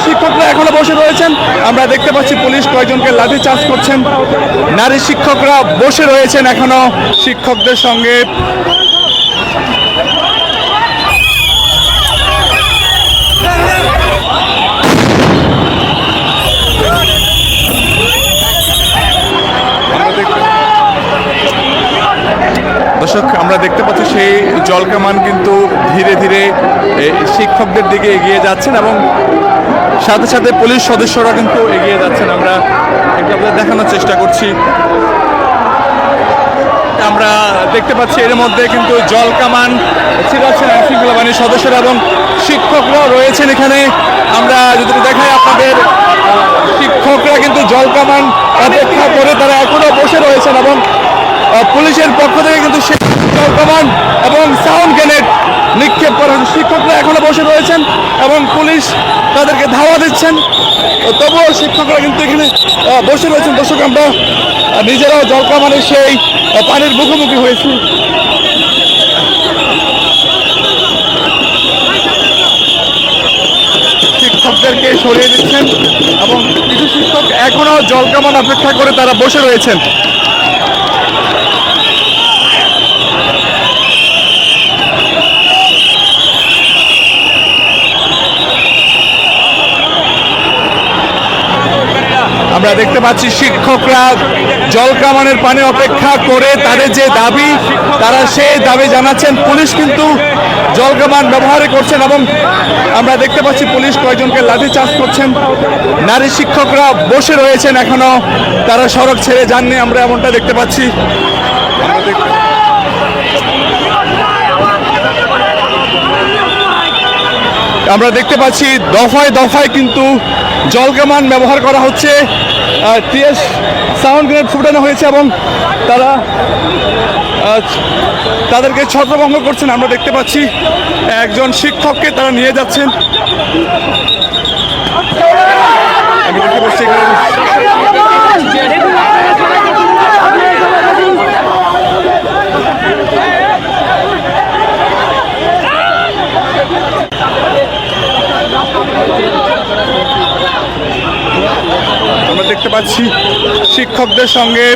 শিক্ষকরা এখনো বসে রয়েছেন। আমরা দেখতে পাচ্ছি পুলিশ কয়েকজনকে লাঠি চার্জ করছেন। নারী শিক্ষকরা বসে রয়েছেন এখনো শিক্ষকদের সঙ্গে। দর্শক, আমরা দেখতে পাচ্ছি সেই জলকামান কিন্তু ধীরে ধীরে শিক্ষকদের দিকে এগিয়ে যাচ্ছেন এবং সাথে সাথে পুলিশ সদস্যরা কিন্তু এগিয়ে যাচ্ছেন। আমরা একটু আপনাদের দেখানোর চেষ্টা করছি। আমরা দেখতে পাচ্ছি এর মধ্যে কিন্তু জলকামান ছিড়াচ্ছেন আইনশৃঙ্খলা বাহিনীর সদস্যরা এবং শিক্ষকরাও রয়েছেন এখানে। আমরা যদি দেখাই আপনাদের, শিক্ষকরা কিন্তু জলকামান অপেক্ষা করে তারা এখনো বসে রয়েছেন এবং পুলিশের পক্ষ থেকে কিন্তু জলকামান এবং সাউন্ড গ্রেনেড নিক্ষেপ করা হয়েছে। শিক্ষকরা এখনো বসে রয়েছেন এবং পুলিশ তাদেরকে ধাওয়া দিচ্ছেন, তবুও শিক্ষকরা কিন্তু এখানে বসে রয়েছেন। দর্শক, আমরা নিজেরাও জলকামানের সেই পানির মুখোমুখি হয়েছি। শিক্ষকদেরকে সরিয়ে দিচ্ছেন এবং কিছু শিক্ষক এখনো জলকামান অপেক্ষা করে তারা বসে রয়েছেন। আমরা দেখতে পাচ্ছি শিক্ষকরা জলকামানের পানি অপেক্ষা করে তাদের যে দাবি, তারা সেই দাবি জানাচ্ছেন। পুলিশ কিন্তু জলকামান ব্যবহার করছেন এবং আমরা দেখতে পাচ্ছি পুলিশ কয়েকজনকে লাঠি চার্জ করছেন। নারী শিক্ষকরা বসে রয়েছেন এখনো, তারা সড়ক ছেড়ে যাননি, আমরা এমনটা দেখতে পাচ্ছি। আমরা দেখতে পাচ্ছি দফায় দফায় কিন্তু জলকামান ব্যবহার করা হচ্ছে, টিএস সাউন্ড গ্রেনেড ফুটানো হয়েছে এবং তারা তাদেরকে ছত্রভঙ্গ করছেন। আমরা দেখতে পাচ্ছি একজন শিক্ষককে তারা নিয়ে যাচ্ছেন। আমি দেখতে পাচ্ছি আমরা দেখতে পাচ্ছি শিক্ষকদের সঙ্গে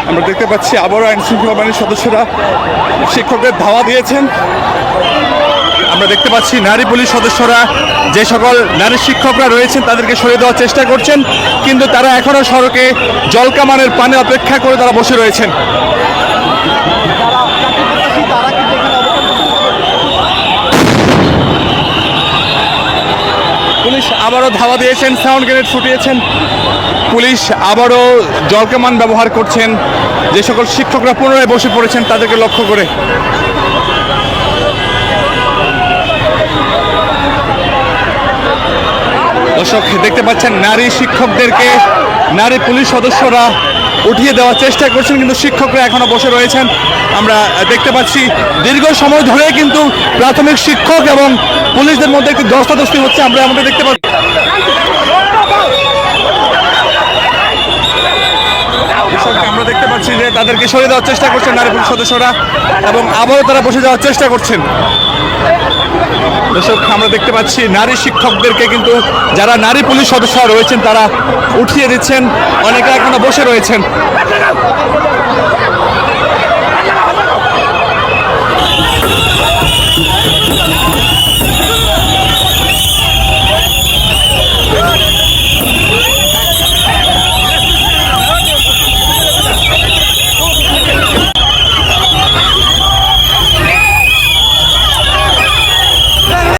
আমরা দেখতে পাচ্ছি আবারও আইনশৃঙ্খলা বাহিনীর সদস্যরা শিক্ষকদের ধাওয়া দিয়েছেন। আমরা দেখতে পাচ্ছি নারী পুলিশ সদস্যরা যে সকল নারী শিক্ষকরা রয়েছেন তাদেরকে সরিয়ে দেওয়ার চেষ্টা করছেন, কিন্তু তারা এখনো সড়কে জলকামানের পানি অপেক্ষা করে তারা বসে রয়েছেন। পুলিশ আবারও ধাওয়া দিয়েছেন, সাউন্ড গ্রেনেড ফুটিয়েছেন। পুলিশ আবারও জলকামান ব্যবহার করছেন। যে সকল শিক্ষকরা পুনরায় বসে পড়েছেন তাদেরকে লক্ষ্য করে। দর্শক, দেখতে পাচ্ছেন নারী শিক্ষকদেরকে নারী পুলিশ সদস্যরা উঠিয়ে দেওয়ার চেষ্টা করছেন, কিন্তু শিক্ষকরা এখনো বসে রয়েছেন। আমরা দেখতে পাচ্ছি দীর্ঘ সময় ধরে কিন্তু প্রাথমিক শিক্ষক এবং পুলিশদের মধ্যে একটি ধস্তাধস্তি হচ্ছে। আমরা আমাদের দেখতে পাচ্ছি আমরা দেখতে পাচ্ছি যে তাদেরকে সরিয়ে দেওয়ার চেষ্টা করছেন নারী পুলিশ সদস্যরা এবং আবারও তারা বসে যাওয়ার চেষ্টা করছেন। দর্শক, আমরা দেখতে পাচ্ছি নারী শিক্ষকদেরকে কিন্তু যারা নারী পুলিশ সদস্যরা রয়েছেন তারা উঠিয়ে দিচ্ছেন, অনেকে এখনো বসে রয়েছেন।